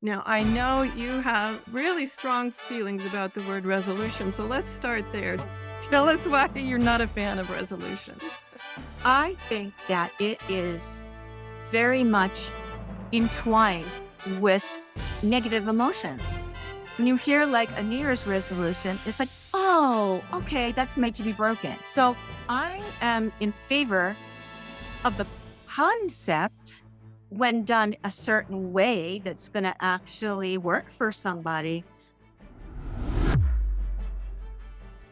Now, I know you have really strong feelings about the word resolution, so let's start there. Tell us why you're not a fan of resolutions. I think that it is very much entwined with negative emotions. When you hear like a New Year's resolution, it's like, oh, okay, that's made to be broken. So I am in favor of the concept when done a certain way that's going to actually work for somebody.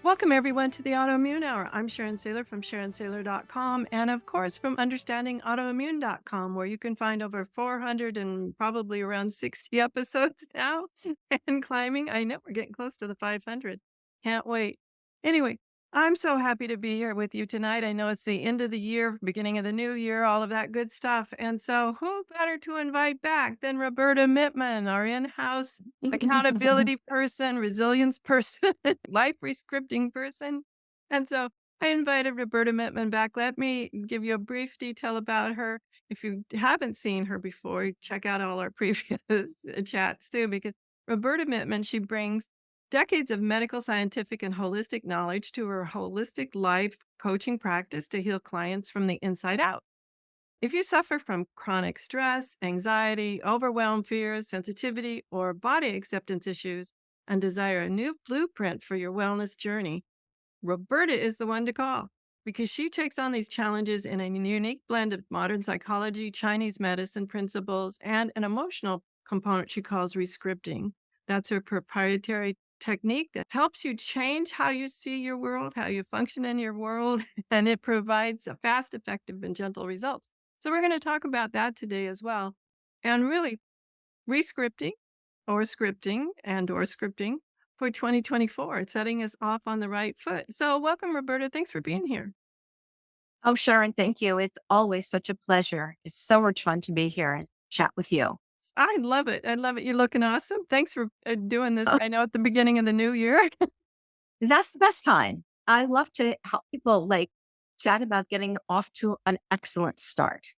Welcome, everyone, to the Autoimmune Hour. I'm Sharon Sayler from SharonSayler.com, and of course, from UnderstandingAutoimmune.com, where you can find over 400 and probably around 60 episodes now and climbing. I know we're getting close to the 500. Can't wait. Anyway, I'm so happy to be here with you tonight. I know it's the end of the year, beginning of the new year, all of that good stuff. And so, who better to invite back than Roberta Mittman, our in house accountability person, resilience person, life rescripting person. And so I invited Roberta Mittman back. Let me give you a brief detail about her. If you haven't seen her before, check out all our previous chats too, because Roberta Mittman, she brings decades of medical, scientific, and holistic knowledge to her holistic life coaching practice to heal clients from the inside out. If you suffer from chronic stress, anxiety, overwhelm, fears, sensitivity, or body acceptance issues, and desire a new blueprint for your wellness journey, Roberta is the one to call because she takes on these challenges in a unique blend of modern psychology, Chinese medicine principles, and an emotional component she calls rescripting. That's her proprietary technique that helps you change how you see your world, how you function in your world, and it provides a fast, effective, and gentle results. So we're going to talk about that today as well. And really, rescripting or scripting or scripting for 2024, setting us off on the right foot. So welcome, Roberta. Thanks for being here. Oh, Sharon, thank you. It's always such a pleasure. It's so much fun to be here and chat with you. I love it. I love it. You're looking awesome. Thanks for doing this. Oh, I know at the beginning of the new year. that's the best time. I love to help people like chat about getting off to an excellent start.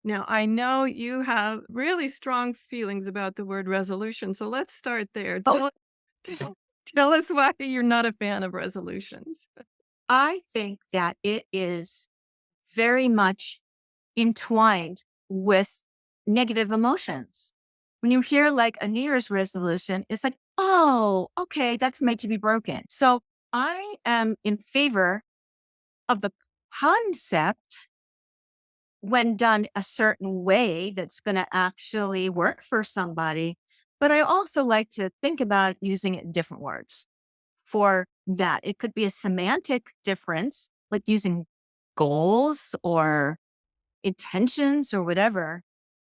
Now, I know you have really strong feelings about the word resolution. So let's start there. Oh, Tell us why you're not a fan of resolutions. I think that it is very much entwined with negative emotions. When you hear like a New Year's resolution, it's like, oh, okay, that's made to be broken. So I am in favor of the concept when done a certain way that's going to actually work for somebody. But I also like to think about using it in different words for that. It could be a semantic difference, like using goals or intentions or whatever.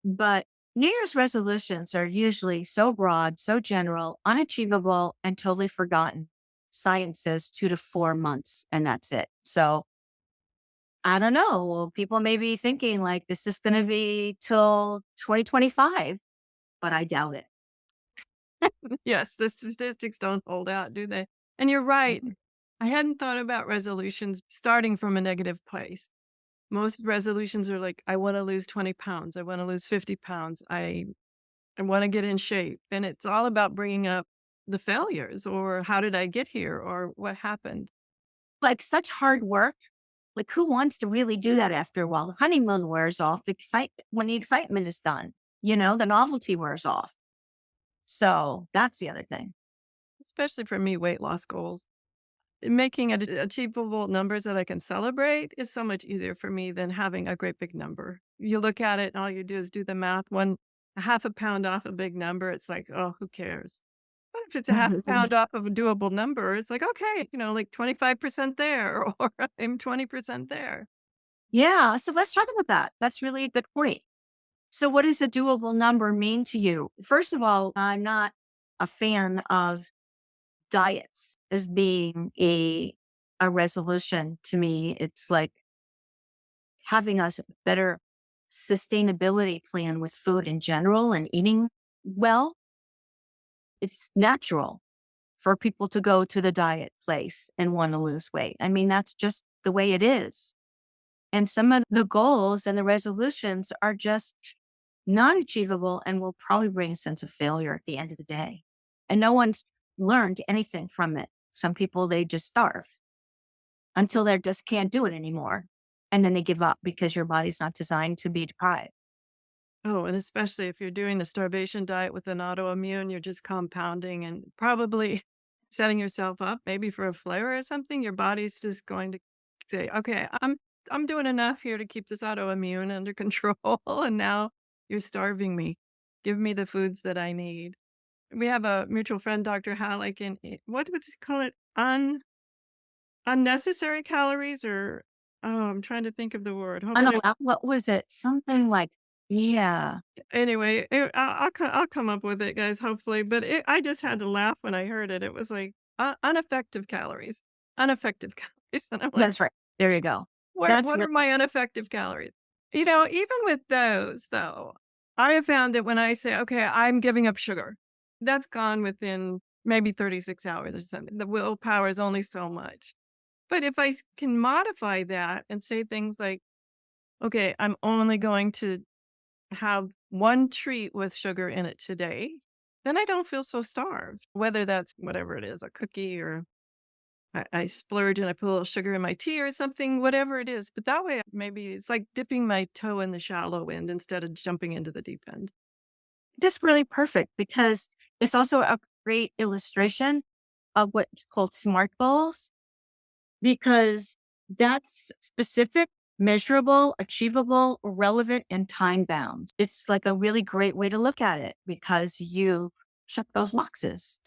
But New Year's resolutions are usually so broad, so general, unachievable, and totally forgotten. Science says 2 to 4 months, and that's it. So I don't know. Well, people may be thinking like this is going to be till 2025, but I doubt it. Yes, the statistics don't hold out, do they? And you're right. Mhm. I hadn't thought about resolutions starting from a negative place. Most resolutions are like, I want to lose 20 pounds. I want to lose 50 pounds. I want to get in shape. And it's all about bringing up the failures or how did I get here or what happened. Like such hard work. Like who wants to really do that after a while? The honeymoon wears off. The excitement when the excitement is done, the novelty wears off. So that's the other thing. Especially for me, weight loss goals. Making achievable numbers that I can celebrate is so much easier for me than having a great big number. You look at it and all you do is do the math. A half a pound off a big number, it's like, oh, who cares? But if it's a half a pound off of a doable number, it's like, okay, like 25% there or I'm 20% there. Yeah. So let's talk about that. That's really a good point. So, what does a doable number mean to you? First of all, I'm not a fan of diets as being a resolution to me. It's like having a better sustainability plan with food in general and eating well. It's natural for people to go to the diet place and want to lose weight. I mean, that's just the way it is. And some of the goals and the resolutions are just not achievable, and will probably bring a sense of failure at the end of the day. And no one's learned anything from it. Some people, they just starve until they just can't do it anymore. And then they give up because your body's not designed to be deprived. Oh, and especially if you're doing the starvation diet with an autoimmune, you're just compounding and probably setting yourself up maybe for a flare or something. Your body's just going to say, "Okay, I'm doing enough here to keep this autoimmune under control, and now you're starving me. Give me the foods that I need." We have a mutual friend, Dr. Halleck, and what would you call it? Unnecessary calories, or oh, I'm trying to think of the word. Hopefully, What was it? Something like, yeah, anyway, I'll come up with it, guys, hopefully, but I just had to laugh when I heard it. It was like, "Ineffective calories, ineffective calories," and I'm like, that's right. There you go. That's What really are my ineffective calories?" Even with those, though, I have found that when I say, "Okay, I'm giving up sugar," that's gone within maybe 36 hours or something. The willpower is only so much. But if can modify that and say things like, "Okay, I'm only going to have one treat with sugar in it today," then I don't feel so starved. Whether that's whatever it is, a cookie, or I splurge and I put a little sugar in my tea or something, whatever it is. But that way, maybe it's like dipping my toe in the shallow end instead of jumping into the deep end. just really perfect because it's also a great illustration of what's called SMART goals because that's specific, measurable, achievable, relevant, and time bound. It's like a really great way to look at it because you check those boxes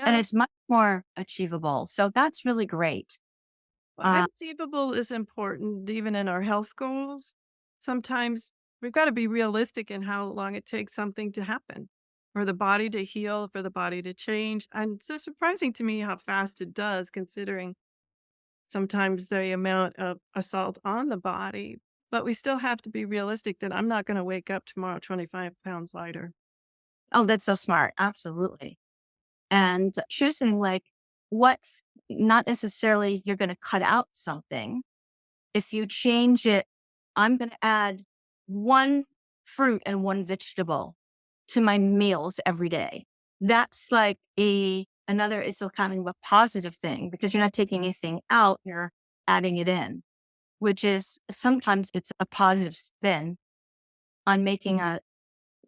and Yeah. it's much more achievable. So that's really great. Well, Uh, achievable is important even in our health goals. Sometimes we've got to be realistic in how long it takes something to happen, for the body to heal, for the body to change. And it's so surprising to me how fast it does, considering sometimes the amount of assault on the body. But we still have to be realistic that I'm not going to wake up tomorrow 25 pounds lighter. oh, that's so smart. Absolutely. And choosing like what, not necessarily you're going to cut out something. If you change it, I'm going to add one fruit and one vegetable to my meals every day. That's like another, it's a kind of a positive thing because you're not taking anything out, you're adding it in, which is sometimes it's a positive spin on making a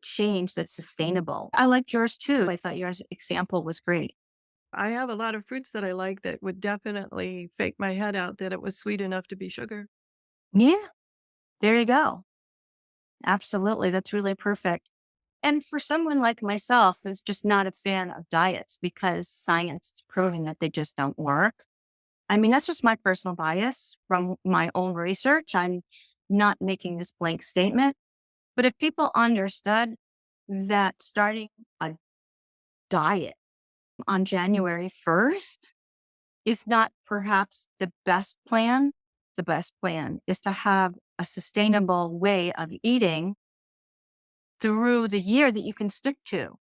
change that's sustainable. I liked yours too. I thought yours example was great. I have a lot of fruits that I like that would definitely fake my head out that it was sweet enough to be sugar. Yeah, there you go. Absolutely. That's really perfect. And for someone like myself who's just not a fan of diets because science is proving that they just don't work. I mean, that's just my personal bias from my own research. I'm not making this blank statement. But if people understood that starting a diet on January 1st is not perhaps the best plan is to have a sustainable way of eating through the year that you can stick to.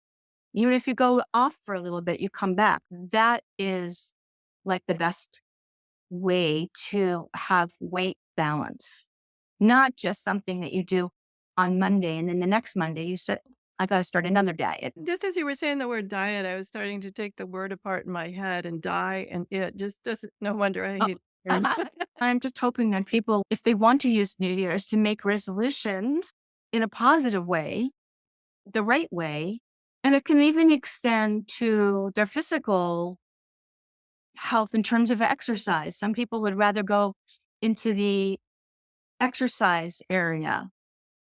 Even if you go off for a little bit, you come back. That is like the best way to have weight balance, not just something that you do on Monday and then the next Monday you said, I got to start another diet. Just as you were saying the word diet, I was starting to take the word apart in my head, and die and it just doesn't, no wonder I Oh, hate the term. I'm just hoping that people, if they want to use New Year's to make resolutions in a positive way, the right way, and it can even extend to their physical health in terms of exercise. Some people would rather go into the exercise area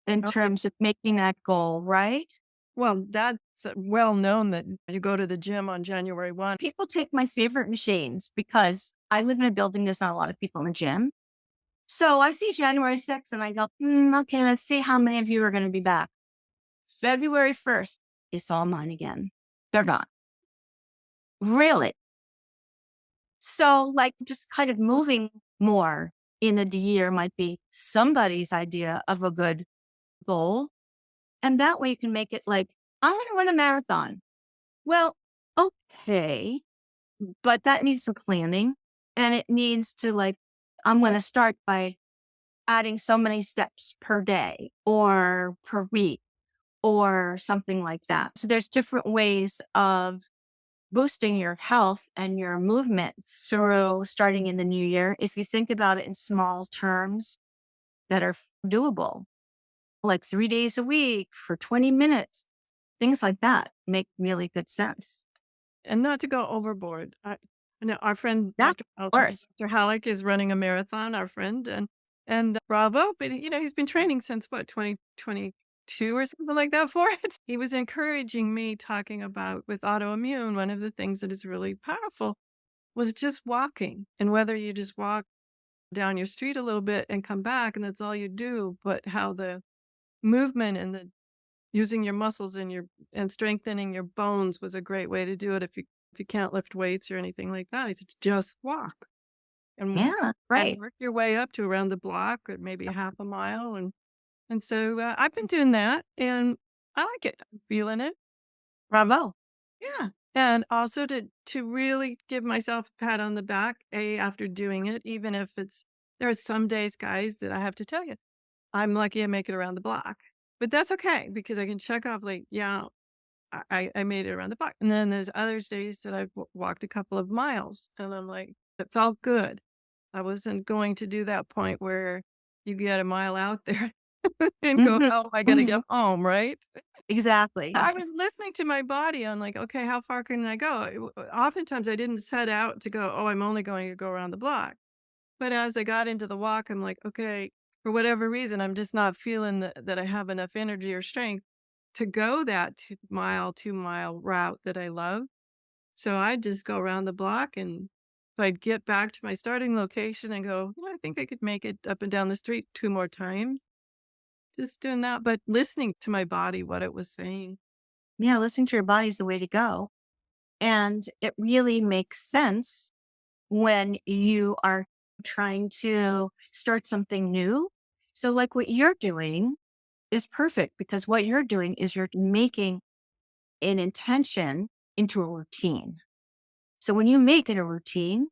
in Okay. terms of making that goal, right? Well, that's well known that you go to the gym on January 1. People take my favorite machines because I live in a building, there's not a lot of people in the gym. So I see January 6th and I go, okay, let's see how many of you are going to be back. February 1st, it's all mine again. They're gone. Really? So, like, just kind of moving more in the year might be somebody's idea of a good goal. And that way you can make it like, I'm going to run a marathon. Well, okay, but that needs some planning and it needs to, like, I'm going to start by adding so many steps per day or per week. or something like that. So there's different ways of boosting your health and your movement through starting in the new year. If you think about it in small terms that are doable, like 3 days a week for 20 minutes, things like that make really good sense. And not to go overboard. I know our friend That's Dr. Alton, worse. Dr. Halleck is running a marathon, our friend, and bravo, but he's been training since what, 2022 or something like that for it. He was encouraging me talking about with autoimmune, one of the things that is really powerful was just walking. And whether you just walk down your street a little bit and come back and that's all you do, but how the movement and the using your muscles and strengthening your bones was a great way to do it if you can't lift weights or anything like that. He said, "Just walk Yeah, and right. work your way up to around the block or maybe half a mile." And so, I've been doing that, and I like it. I'm feeling it. Bravo. Yeah. And also to really give myself a pat on the back, after doing it, even if there are some days, guys, that I have to tell you, I'm lucky I make it around the block. But that's okay because I can check off like, yeah, I made it around the block. And then there's others days that I've walked a couple of miles and I'm like, it felt good. I wasn't going to do that point where you get a mile out there and go, Mhm. how am I going to get Mhm. home? Right. Exactly. I was listening to my body on like, okay, how far can I go? Oftentimes I didn't set out to go, oh, I'm only going to go around the block. But as I got into the walk, I'm like, okay, for whatever reason, I'm just not feeling that I have enough energy or strength to go that 2 mile, 2 mile route that I love. So I just go around the block and if I'd get back to my starting location and go, I think I could make it up and down the street 2 more times, just doing that, but listening to my body, what it was saying. Yeah, listening to your body is the way to go. And it really makes sense when you are trying to start something new. So, like what you're doing is perfect because what you're doing is you're making an intention into a routine. So, when you make it a routine,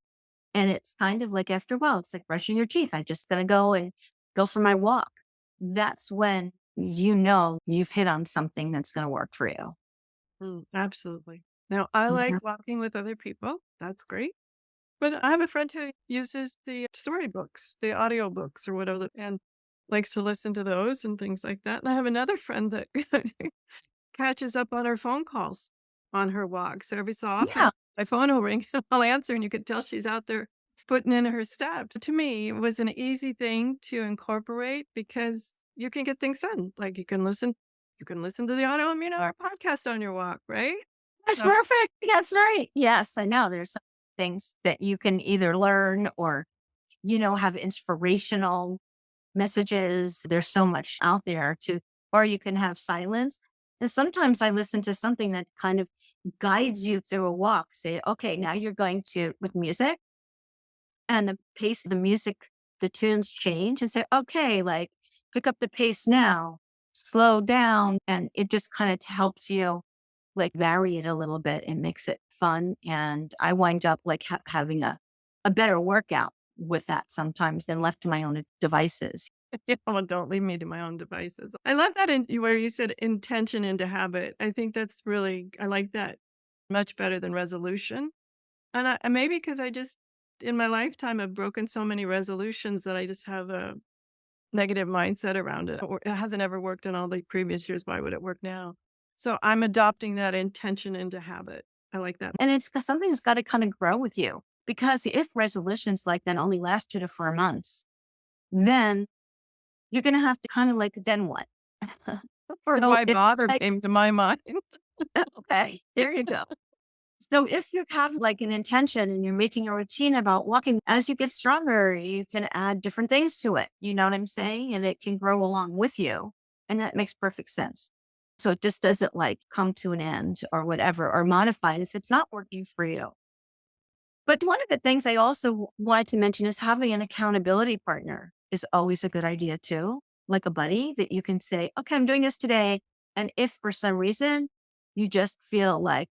and it's kind of like after a while, it's like brushing your teeth. I'm just going to go and go for my walk. That's when you know you've hit on something that's going to work for you. Absolutely. Now, I like Mhm. walking with other people. That's great. But I have a friend who uses the storybooks, the audiobooks or whatever, and likes to listen to those and things like that. And I have another friend that catches up on her phone calls on her walk. So every so often, Yeah. my phone will ring and I'll answer, and you could tell she's out there putting in her steps. To me, it was an easy thing to incorporate because you can get things done. Like you can listen to the Autoimmune Hour podcast on your walk, right? That's So perfect. That's right. Yes, I know. There's some things that you can either learn or, have inspirational messages. There's so much out there or you can have silence. And sometimes I listen to something that kind of guides you through a walk. Say, okay, now you're going to, with music and the pace of the music, the tunes change and say, okay, like pick up the pace now, slow down. And it just kind of helps you like vary it a little bit and makes it fun. And I wind up like having a better workout with that sometimes than left to my own devices. yeah, well, don't leave me to my own devices. I love that where you said intention into habit. I think that's really, I like that much better than resolution. And maybe because I just, in my lifetime, have broken so many resolutions that I just have a negative mindset around it. Or it hasn't ever worked in all the previous years. Why would it work now? So I'm adopting that intention into habit. I like that. And something that's got to kind of grow with you because if resolutions like that only last 2 to 4 months, then you're going to have to kind of like, then what? Or So why it's bother like, came to my mind. okay, there you go. So if you have like an intention and you're making a routine about walking, as you get stronger, you can add different things to it. You know what I'm saying? And it can grow along with you. And that makes perfect sense. So it just doesn't like come to an end or whatever or modify it if it's not working for you. But one of the things I also wanted to mention is having an accountability partner is always a good idea too, like a buddy that you can say, okay, I'm doing this today. And if for some reason you just feel like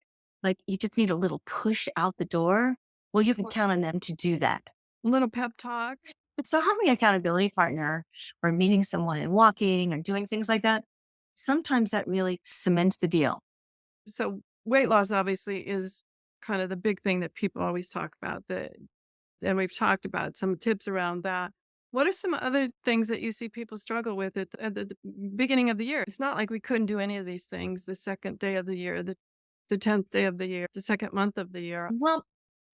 you just need a little push out the door, well, you can count on them to do that. Little pep talk. So having an accountability partner or meeting someone and walking or doing things like that sometimes that really cements the deal. So weight loss obviously is kind of the big thing that people always talk about, that and we've talked about some tips around that. What are some other things that you see people struggle with at the beginning of the year? It's not like we couldn't do any of these things the second day of the year, the 10th day of the year, the second month of the year. Well,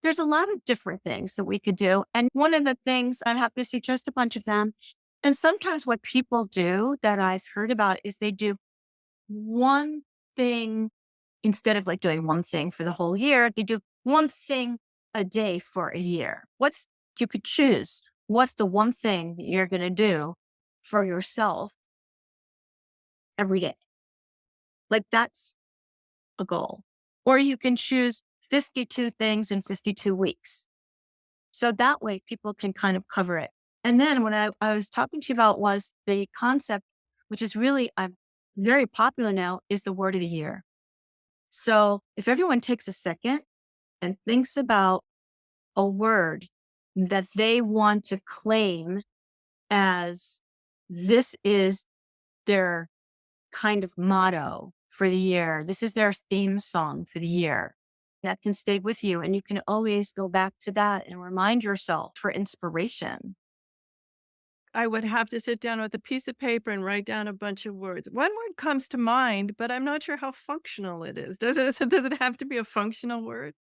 there's a lot of different things that we could do. And one of the things, I'm happy to see just a bunch of them. And sometimes what people do that I've heard about is they do one thing instead of like doing one thing for the whole year, they do one thing a day for a year. You could choose what's the one thing that you're going to do for yourself every day. Like that's a goal. Or you can choose 52 things in 52 weeks. So that way people can kind of cover it. And then what I was talking to you about was the concept, which is really very popular now, is the word of the year. So if everyone takes a second and thinks about a word that they want to claim as this is their kind of motto for the year, this is their theme song for the year, that can stay with you. And you can always go back to that and remind yourself for inspiration. I would have to sit down with a piece of paper and write down a bunch of words. One word comes to mind, but I'm not sure how functional it is. Does it have to be a functional word?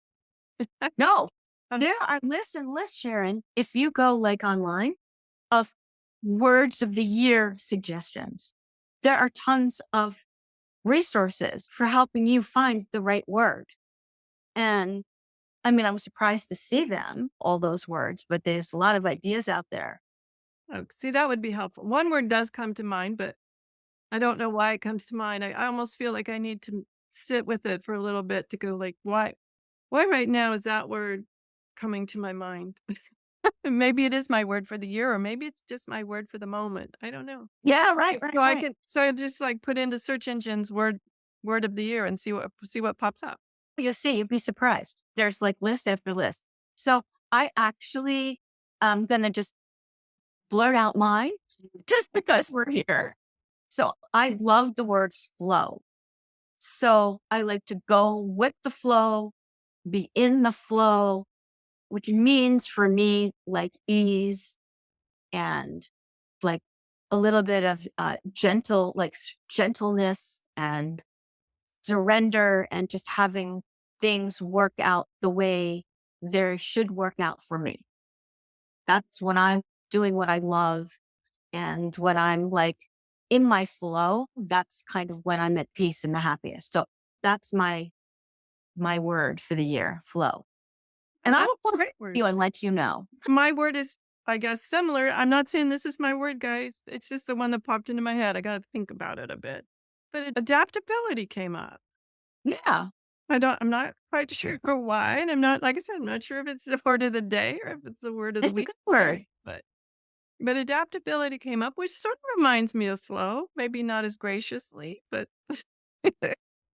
No, Um, there are lists and lists, Sharon. If you go like online of words of the year suggestions, there are tons of resources for helping you find the right word. And I mean, I'm surprised to see them, all those words, but there's a lot of ideas out there. oh, see, that would be helpful. One word does come to mind, but I don't know why it comes to mind. I almost feel like I need to sit with it for a little bit to go like, why right now is that word coming to my mind? Maybe it is my word for the year, or maybe it's just my word for the moment. I don't know. Yeah, right, right, right. So I just like put into search engines word of the year and see what pops up. You'll see, you'd be surprised. There's like list after list. So I actually am going to just blurt out mine just because we're here. So I love the word flow. So I like to go with the flow, be in the flow, which means for me like ease and like a little bit of gentleness and surrender and just having things work out the way they should work out for me. That's when I'm doing what I love and when I'm like in my flow, that's kind of when I'm at peace and the happiest. So that's my word for the year, flow. And I That's will a quote great word. you and let you know. My word is, I guess, similar. I'm not saying this is my word, guys. It's just the one that popped into my head. I got to think about it a bit. But adaptability came up. Yeah. I'm not quite sure why. And I'm not, like I said, I'm not sure if it's the word of the day or if it's the word of the It's a week. good word. But adaptability came up, which sort of reminds me of flow. Maybe not as graciously, but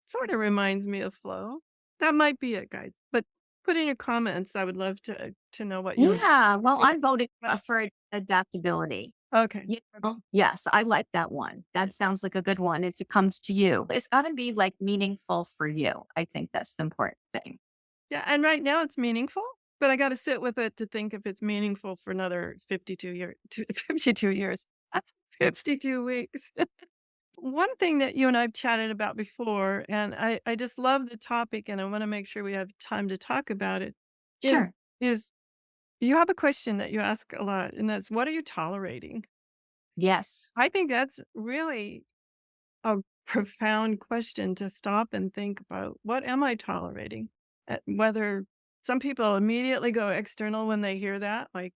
sort of reminds me of flow. That might be it, guys. But put in your comments. I would love to know what you Yeah. Well, think I'm voting about. for adaptability. Okay. You know? Yes, I like that one. That sounds like a good one if it comes to you. It's got to be like meaningful for you. I think that's the important thing. Yeah, and right now it's meaningful, but I gotta sit with it to think if it's meaningful for another 52 years, 52 weeks. One thing that you and I've chatted about before, and I just love the topic and I wanna make sure we have time to talk about it, is Sure. is you have a question that you ask a lot, and that's, "What are you tolerating?" Yes. I think that's really a profound question to stop and think about. What am I tolerating? Whether some people immediately go external when they hear that, like,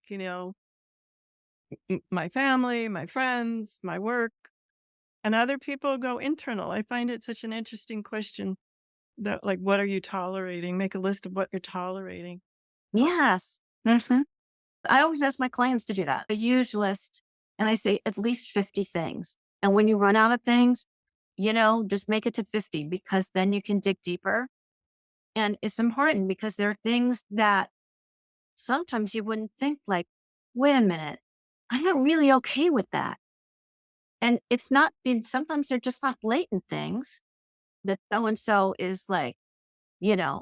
my family, my friends, my work, and other people go internal. I find it such an interesting question that, like, what are you tolerating? Make a list of what you're tolerating. Yes. Mhm. I always ask my clients to do that. A huge list. And I say at least 50 things. And when you run out of things, just make it to 50 because then you can dig deeper. And it's important because there are things that sometimes you wouldn't think like, wait a minute, I'm not really okay with that. And it's not, sometimes they're just not blatant things that so and so is like,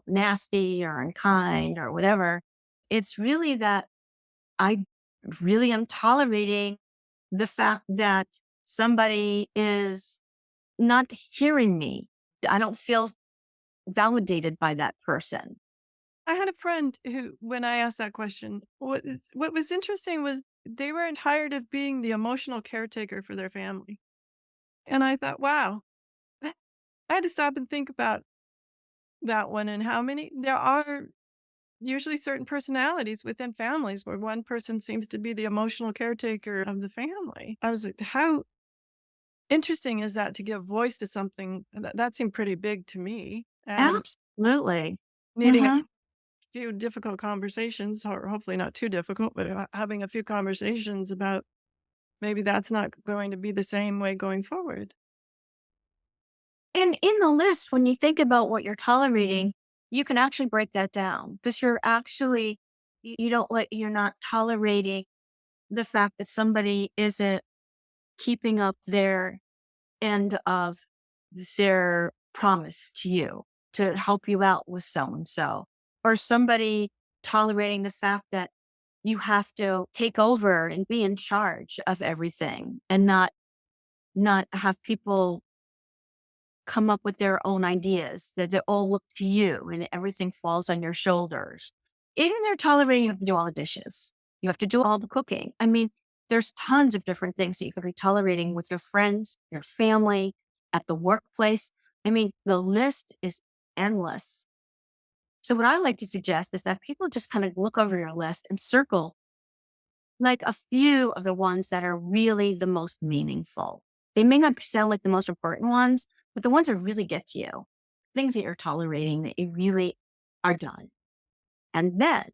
nasty or unkind or whatever. It's really that I really am tolerating the fact that somebody is not hearing me. I don't feel validated by that person. I had a friend who, when I asked that question, what was interesting was they were tired of being the emotional caretaker for their family. And I thought, wow, I had to stop and think about that one and how many there are usually certain personalities within families where one person seems to be the emotional caretaker of the family. I was like, how interesting is that to give voice to something that seemed pretty big to me and Absolutely. needing a Mhm. few difficult conversations, or hopefully not too difficult, but having a few conversations about maybe that's not going to be the same way going forward. And in the list, when you think about what you're tolerating, you can actually break that down because you don't you're not tolerating the fact that somebody isn't keeping up their end of their promise to you to help you out with so and so, or somebody tolerating the fact that you have to take over and be in charge of everything and not have people come up with their own ideas, that they all look to you and everything falls on your shoulders. Even they're tolerating you have to do all the dishes. You have to do all the cooking. I mean, there's tons of different things that you could be tolerating with your friends, your family, at the workplace. I mean, the list is endless. So what I like to suggest is that people just kind of look over your list and circle like a few of the ones that are really the most meaningful. They may not sound like the most important ones, but the ones that really get to you, things that you're tolerating that you really are done. And then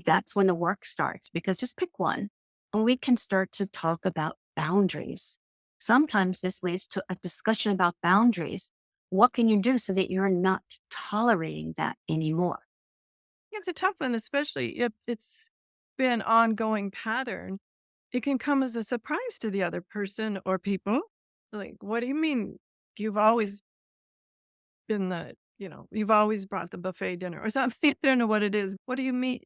that's when the work starts because just pick one and we can start to talk about boundaries. Sometimes this leads to a discussion about boundaries. What can you do so that you're not tolerating that anymore? It's a tough one, especially if it's been an ongoing pattern. It can come as a surprise to the other person or people. Like, what do you mean you've always been you've always brought the buffet dinner or something? I don't know what it is. What do you mean?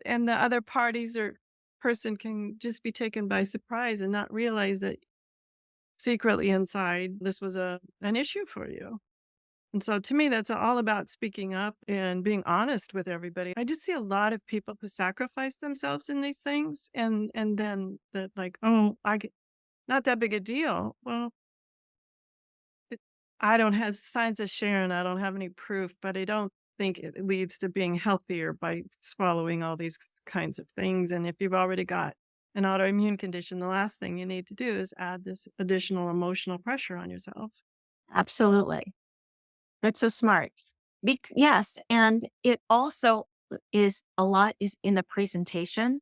And the other parties or person can just be taken by surprise and not realize that secretly inside this was an issue for you. And so to me, that's all about speaking up and being honest with everybody. I just see a lot of people who sacrifice themselves in these things and then that like, oh, not that big a deal. Well, it, I don't have signs of Sharon. I don't have any proof, but I don't think it leads to being healthier by swallowing all these kinds of things. And if you've already got an autoimmune condition, the last thing you need to do is add this additional emotional pressure on yourself. Absolutely. That's so smart. Yes. And it also is a lot is in the presentation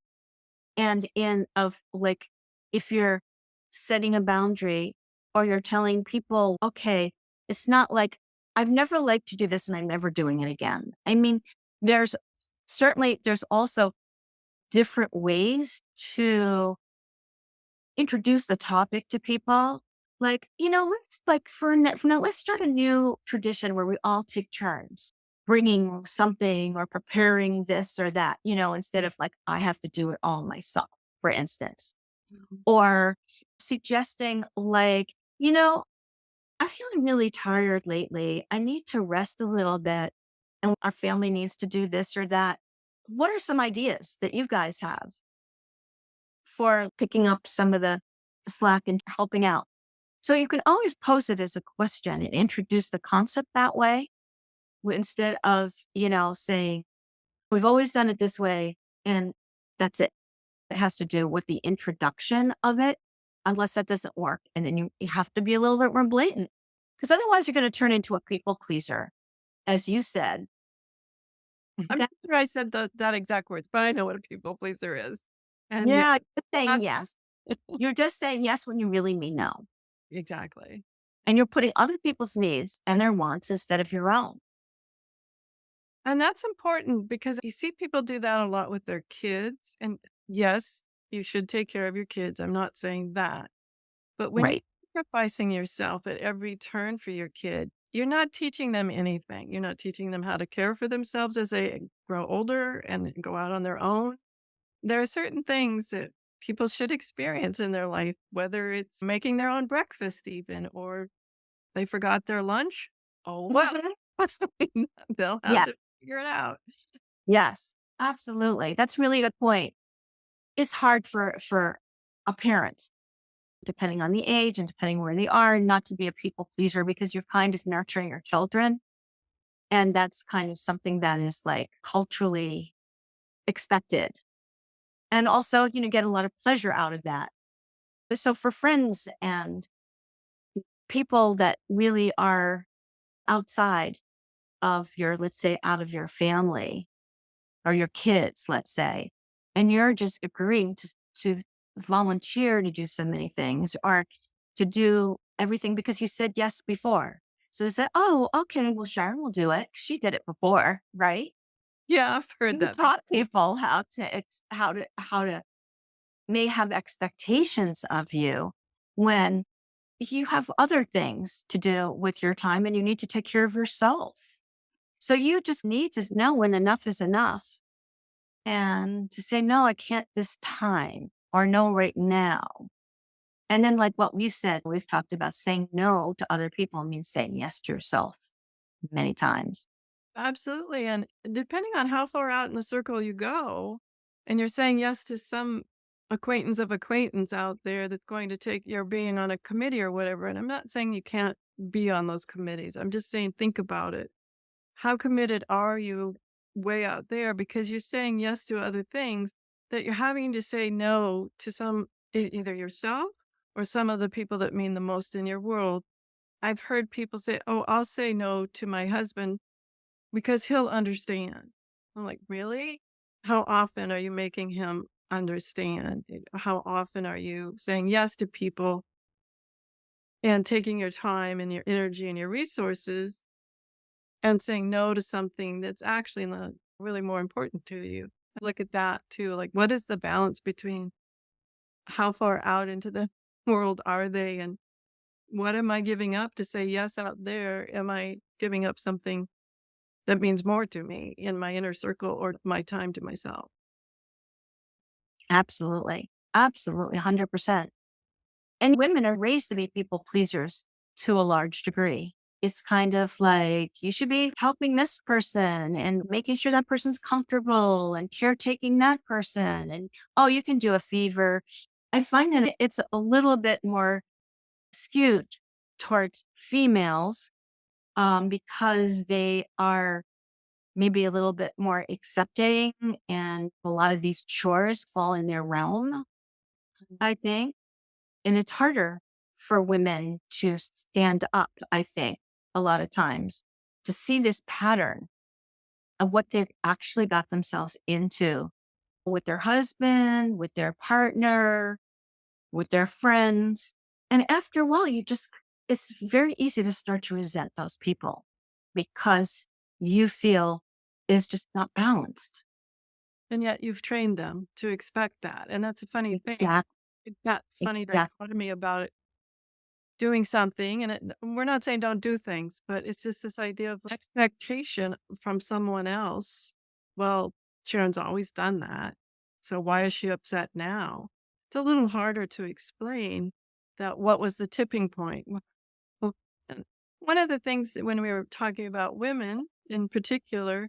and in of like if you're setting a boundary or you're telling people, okay, it's not like I've never liked to do this and I'm never doing it again. I mean, there's there's also different ways to introduce the topic to people. Like, let's like for now, let's start a new tradition where we all take turns bringing something or preparing this or that, instead of like, I have to do it all myself, for instance, Mhm. or suggesting like, I'm feeling really tired lately. I need to rest a little bit and our family needs to do this or that. What are some ideas that you guys have for picking up some of the slack and helping out? So you can always pose it as a question and introduce the concept that way instead of, saying, we've always done it this way and that's it. It has to do with the introduction of it, unless that doesn't work. And then you have to be a little bit more blatant because otherwise you're going to turn into a people pleaser, as you said. I'm That, not sure I said that exact words, but I know what a people pleaser is. And yeah, yeah, just saying not yes. You're just saying yes when you really mean no. exactly. And you're putting other people's needs and their wants instead of your own. And that's important because you see people do that a lot with their kids. And yes, you should take care of your kids. I'm not saying that. But when you're Right. sacrificing yourself at every turn for your kid, you're not teaching them anything. You're not teaching them how to care for themselves as they grow older and go out on their own. There are certain things that people should experience in their life, whether it's making their own breakfast even, or they forgot their lunch. Oh, well, Mhm. they'll have Yeah. to figure it out. Yes. Absolutely. That's really a good point. It's hard for a parent, depending on the age and depending where they are, not to be a people pleaser because you're kind of nurturing your children. And that's kind of something that is like culturally expected. And also, get a lot of pleasure out of that. So for friends and people that really are outside of your, let's say, out of your family or your kids, let's say, and you're just agreeing to volunteer to do so many things or to do everything because you said yes before. So they said, oh, okay, well, Sharon will do it. She did it before, right? Yeah, I've heard You that taught before. people how to may have expectations of you when you have other things to do with your time and you need to take care of yourself. So you just need to know when enough is enough and to say, no, I can't this time or no right now. And then, like what we said, we've talked about saying no to other people means saying yes to yourself many times. Absolutely. And depending on how far out in the circle you go, and you're saying yes to some acquaintance of acquaintance out there that's going to take your being on a committee or whatever. And I'm not saying you can't be on those committees. I'm just saying, think about it. How committed are you way out there? Because you're saying yes to other things that you're having to say no to either yourself or some of the people that mean the most in your world. I've heard people say, oh, I'll say no to my husband because he'll understand. I'm like, "Really? How often are you making him understand? How often are you saying yes to people and taking your time and your energy and your resources and saying no to something that's actually not really more important to you?" I look at that too, like, what is the balance between how far out into the world are they, and what am I giving up to say yes out there? Am I giving up something that means more to me in my inner circle or my time to myself? Absolutely. Absolutely. 100%. And women are raised to be people pleasers to a large degree. It's kind of like you should be helping this person and making sure that person's comfortable and caretaking that person. And oh, you can do a fever. I find that it's a little bit more skewed towards females because they are maybe a little bit more accepting and a lot of these chores fall in their realm, I think. And it's harder for women to stand up, I think, a lot of times to see this pattern of what they've actually got themselves into with their husband, with their partner, with their friends. And after a while, it's very easy to start to resent those people because you feel it's just not balanced. And yet you've trained them to expect that. And that's a funny thing. Exactly. It's that funny Exactly. dichotomy about it doing something. And we're not saying don't do things, but it's just this idea of expectation from someone else. Well, Sharon's always done that. So why is she upset now? It's a little harder to explain that what was the tipping point. Well, and one of the things that when we were talking about women in particular,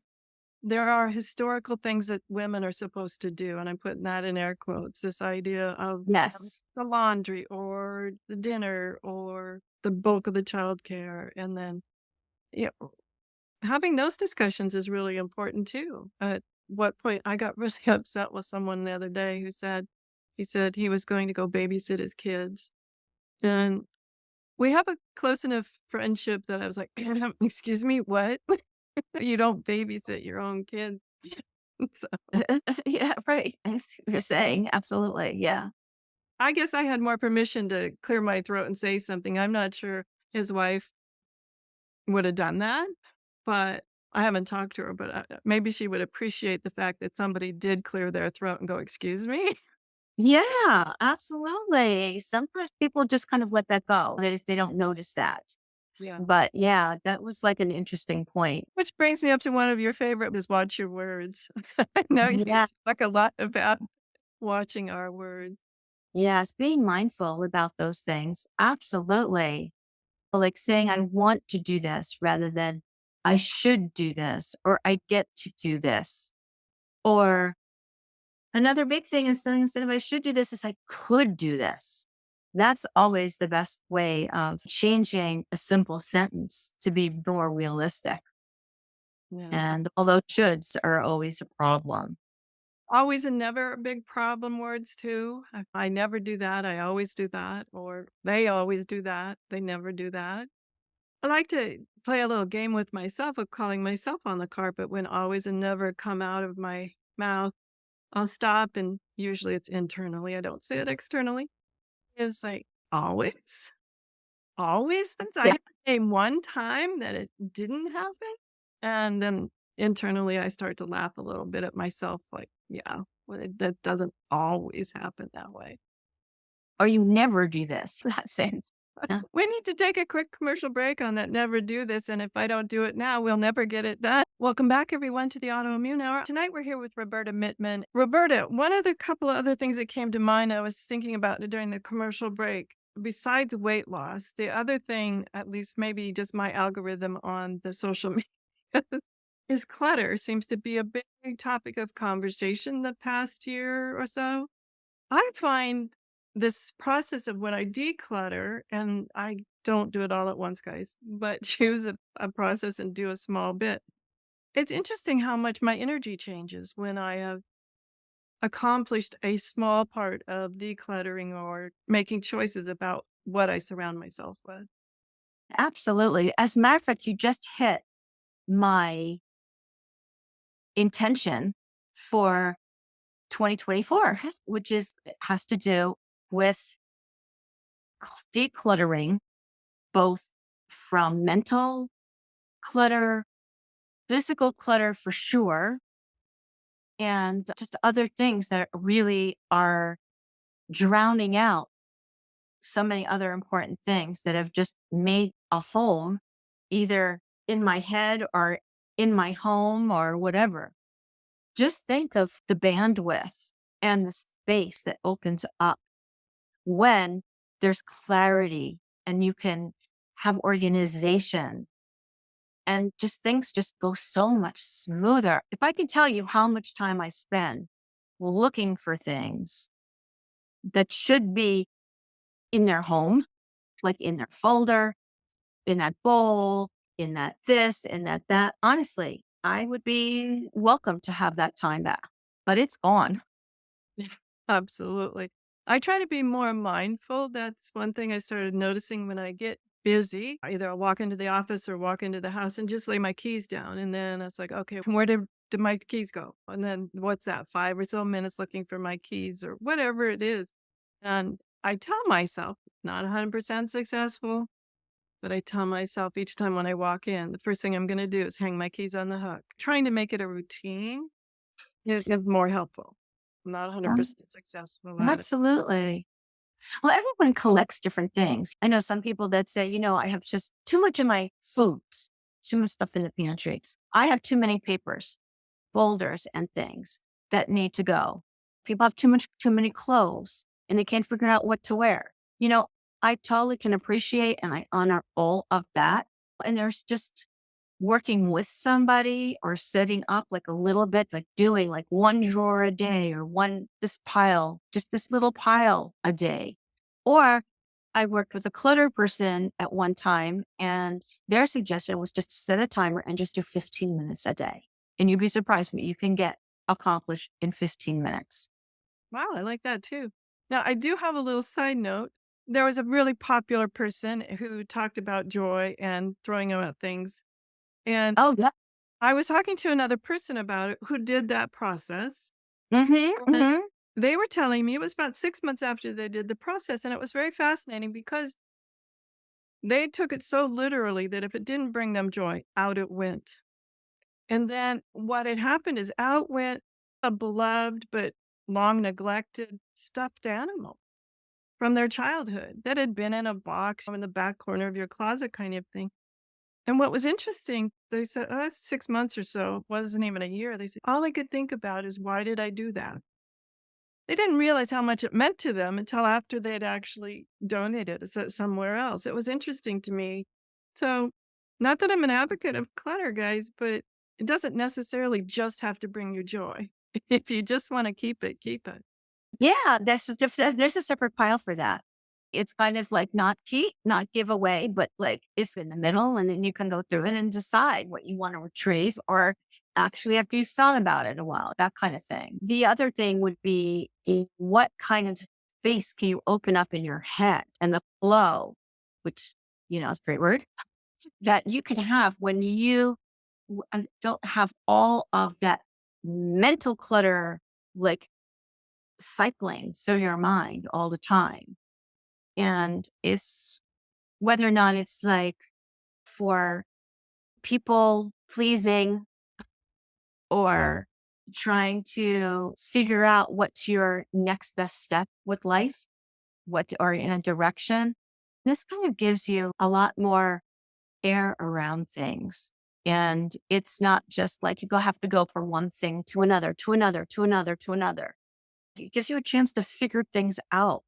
there are historical things that women are supposed to do, and I'm putting that in air quotes. This idea of Yes. the laundry or the dinner or the bulk of the childcare, and then you know, having those discussions is really important too. At what point I got really upset with someone the other day who said he said he was going to go babysit his kids, and we have a close enough friendship that I was like, "Excuse me, what? You don't babysit your own kids?" So, Yeah, right. I see what you're saying. Absolutely. Yeah. I guess I had more permission to clear my throat and say something. I'm not sure his wife would have done that, but I haven't talked to her, but maybe she would appreciate the fact that somebody did clear their throat and go, "Excuse me?" Yeah, absolutely. Sometimes people just kind of let that go. They don't notice that. Yeah. But yeah, that was like an interesting point. Which brings me up to one of your favorite is watch your words. I know you Yeah. talk a lot about watching our words. Yes, being mindful about those things. Absolutely. Like saying, I want to do this rather than I should do this or I get to do this. Or another big thing is saying instead of I should do this, is I could do this. That's always the best way of changing a simple sentence to be more realistic. Yeah. And although shoulds are always a problem. Always and never big problem words too. I never do that. I always do that. Or they always do that. They never do that. I like to play a little game with myself of calling myself on the carpet when always and never come out of my mouth. I'll stop and usually it's internally. I don't say it externally. It's like always, always since I Yeah. had to name one time that it didn't happen. And then internally I start to laugh a little bit at myself, like, yeah, well, that doesn't always happen that way. Or you never do this. That sense. Yeah. We need to take a quick commercial break on that never do this. And if I don't do it now, we'll never get it done. Welcome back, everyone, to the Autoimmune Hour. Tonight, we're here with Roberta Mittman. Roberta, one of the couple of other things that came to mind I was thinking about during the commercial break, besides weight loss, the other thing, at least maybe just my algorithm on the social media, is clutter seems to be a big topic of conversation the past year or so. I find this process of when I declutter, and I don't do it all at once, guys, but choose a process and do a small bit. It's interesting how much my energy changes when I have accomplished a small part of decluttering or making choices about what I surround myself with. Absolutely. As a matter of fact, you just hit my intention for 2024, which has to do with decluttering, both from mental clutter, physical clutter for sure, and just other things that really are drowning out so many other important things that have just made a home either in my head or in my home or whatever. Just think of the bandwidth and the space that opens up when there's clarity and you can have organization and just things just go so much smoother. If I can tell you how much time I spend looking for things that should be in their home, like in their folder, in that bowl, in that this, in that, honestly, I would be welcome to have that time back, but it's gone. Absolutely. I try to be more mindful. That's one thing I started noticing when I get busy. Either I'll walk into the office or walk into the house and just lay my keys down. And then it's like, okay, where did my keys go? And then what's that, 5 or so minutes looking for my keys or whatever it is. And I tell myself, not 100% successful, but I tell myself each time when I walk in, the first thing I'm going to do is hang my keys on the hook. Trying to make it a routine is more helpful. I'm not Um, 100% successful at it. Absolutely. Well, everyone collects different things. I know some people that say, I have just too much of my foods, too much stuff in the pantry. I have too many papers, folders, and things that need to go. People have too many clothes and they can't figure out what to wear. I totally can appreciate and I honor all of that. And there's just working with somebody or setting up like a little bit, like doing like one drawer a day or this pile, just this little pile a day. Or I worked with a clutter person at one time and their suggestion was just to set a timer and just do 15 minutes a day. And you'd be surprised what you can get accomplished in 15 minutes. Wow, I like that too. Now, I do have a little side note. There was a really popular person who talked about joy and throwing out things. And Oh, yeah. I was talking to another person about it who did that process. Mm-hmm, And mm-hmm. they were telling me it was about 6 months after they did the process. And it was very fascinating because they took it so literally that if it didn't bring them joy, out it went. And then what had happened is out went a beloved but long neglected stuffed animal from their childhood that had been in a box in the back corner of your closet kind of thing. And what was interesting, they said, "Oh, it's 6 months or so, wasn't even a year." They said, "All I could think about is why did I do that?" They didn't realize how much it meant to them until after they'd actually donated it somewhere else. It was interesting to me. So, not that I'm an advocate of clutter, guys, but it doesn't necessarily just have to bring you joy. If you just wanna keep it, keep it. Yeah, there's a separate pile for that. It's kind of like not keep, not give away, but like it's in the middle, and then you can go through it and decide what you want to retrieve, or actually after you've thought about it a while, that kind of thing. The other thing would be what kind of space can you open up in your head and the flow, which is a great word, that you can have when you don't have all of that mental clutter like cycling through your mind all the time. And it's whether or not it's like for people pleasing or trying to figure out what's your next best step with life, what or in a direction. This kind of gives you a lot more air around things. And it's not just like you have to go from one thing to another, to another, to another, to another. It gives you a chance to figure things out.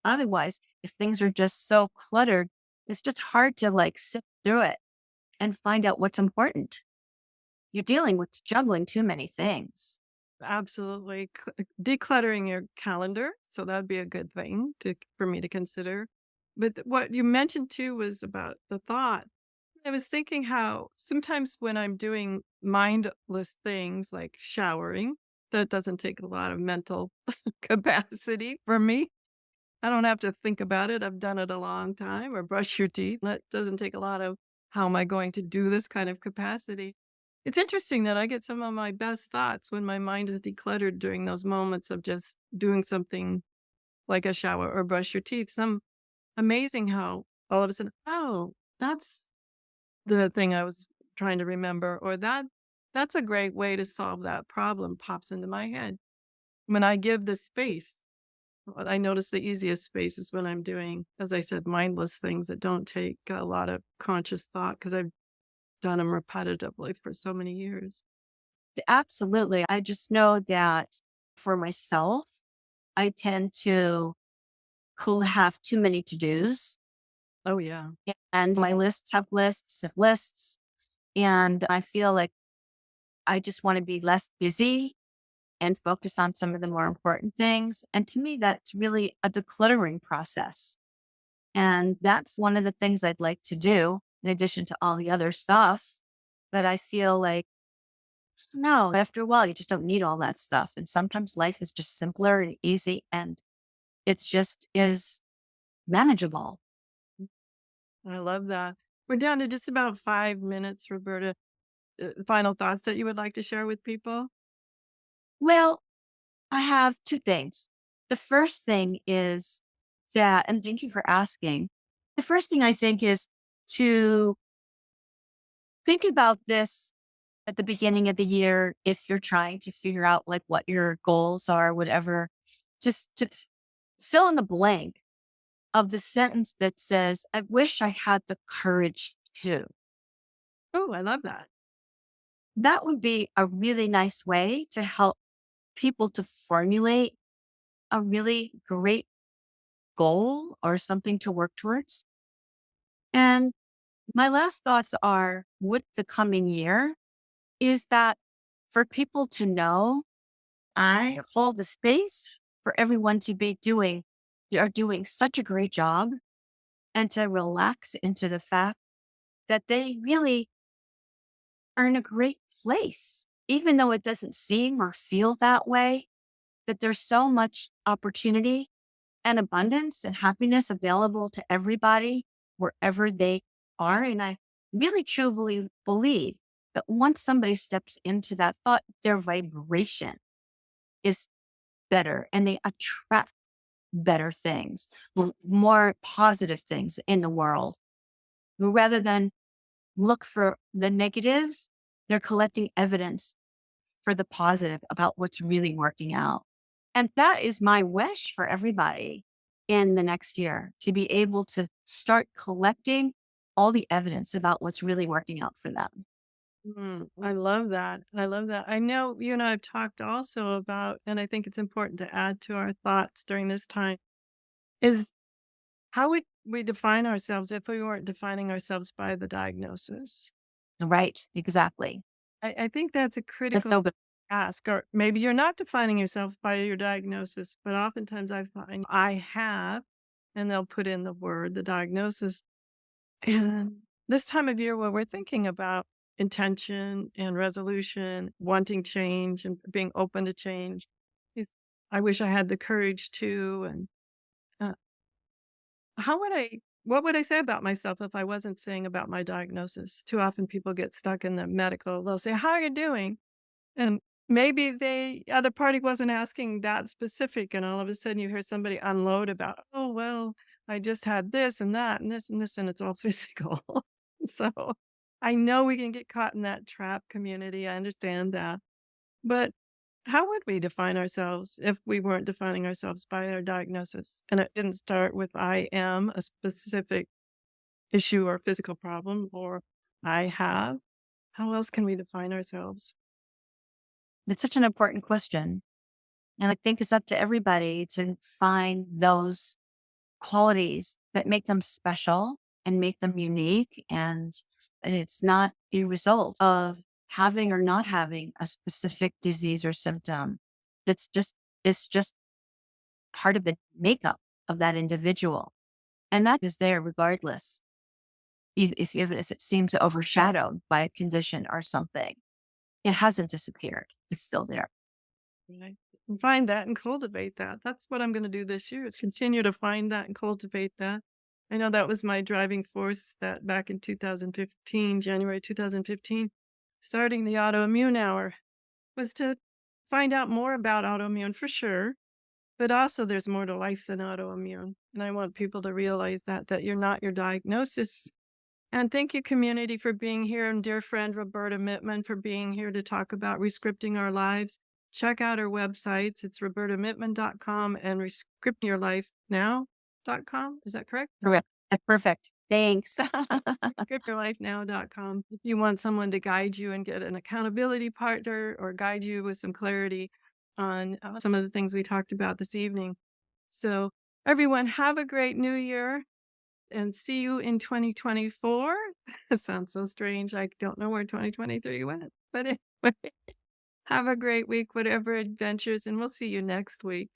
Otherwise, if things are just so cluttered, it's just hard to like sift through it and find out what's important. You're dealing with juggling too many things. Absolutely. Decluttering your calendar, so that'd be a good thing for me to consider. But what you mentioned too was about the thought. I was thinking how sometimes when I'm doing mindless things like showering, that doesn't take a lot of mental capacity for me. I don't have to think about it. I've done it a long time. Or brush your teeth. That doesn't take a lot of how am I going to do this kind of capacity. It's interesting that I get some of my best thoughts when my mind is decluttered during those moments of just doing something like a shower or brush your teeth. Some amazing how all of a sudden, oh, that's the thing I was trying to remember, or that's a great way to solve that problem pops into my head. When I give the space, what I notice the easiest space is when I'm doing, as I said, mindless things that don't take a lot of conscious thought because I've done them repetitively for so many years. Absolutely. I just know that for myself, I tend to have too many to dos. Oh, yeah. And my lists have lists of lists. And I feel like I just want to be less busy and focus on some of the more important things. And to me, that's really a decluttering process. And that's one of the things I'd like to do in addition to all the other stuff. But I feel like, no, after a while, you just don't need all that stuff. And sometimes life is just simpler and easy and it just is manageable. I love that. We're down to just about 5 minutes, Roberta. Final thoughts that you would like to share with people? Well, I have two things. The first thing is that, and thank you for asking. The first thing I think is to think about this at the beginning of the year if you're trying to figure out like what your goals are, whatever, just to fill in the blank of the sentence that says, I wish I had the courage to. Oh, I love that. That would be a really nice way to help people to formulate a really great goal or something to work towards. And my last thoughts are with the coming year is that for people to know I hold the space for everyone to be doing, they are doing such a great job and to relax into the fact that they really are in a great place, even though it doesn't seem or feel that way, that there's so much opportunity and abundance and happiness available to everybody wherever they are. And I really truly believe that once somebody steps into that thought, their vibration is better and they attract better things, more positive things in the world. Rather than look for the negatives, they're collecting evidence for the positive about what's really working out. And that is my wish for everybody in the next year, to be able to start collecting all the evidence about what's really working out for them. I love that. I love that. I know you and I have talked also about, and I think it's important to add to our thoughts during this time, is how would we define ourselves if we weren't defining ourselves by the diagnosis? Right. Exactly. I think that's a That's critical no good. ask, or maybe you're not defining yourself by your diagnosis, but oftentimes I find I have, and they'll put in the word, the diagnosis. And this time of year where we're thinking about intention and resolution, wanting change and being open to change, is- I wish I had the courage to. And uh, what would I say about myself if I wasn't saying about my diagnosis? Too often people get stuck in the medical. They'll say, "How are you doing?" And maybe the other party wasn't asking that specific, and all of a sudden you hear somebody unload about, "Oh, well, I just had this and that and this and this," and it's all physical. So I know we can get caught in that trap, community. I understand that. But how would we define ourselves if we weren't defining ourselves by our diagnosis? And it didn't start with I am a specific issue or physical problem, or I have. How else can we define ourselves? It's such an important question. And I think it's up to everybody to find those qualities that make them special and make them unique. And it's not a result of having or not having a specific disease or symptom. It's just part of the makeup of that individual. And that is there regardless. If it seems overshadowed by a condition or something, it hasn't disappeared. It's still there. Right. And find that and cultivate that. That's what I'm gonna do this year, is continue to find that and cultivate that. I know that was my driving force that back in 2015, January 2015, starting the Autoimmune Hour, was to find out more about autoimmune for sure, but also there's more to life than autoimmune. And I want people to realize that you're not your diagnosis. And thank you, community, for being here, and dear friend Roberta Mittman for being here to talk about rescripting our lives. Check out her websites. It's robertamittman.com and rescriptyourlifenow.com. Is that correct? Correct. That's perfect. Thanks. Rescriptyourlifenow.com. If you want someone to guide you and get an accountability partner or guide you with some clarity on some of the things we talked about this evening. So, everyone, have a great new year and see you in 2024. It sounds so strange. I don't know where 2023 went, but anyway, have a great week, whatever adventures, and we'll see you next week.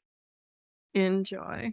Enjoy.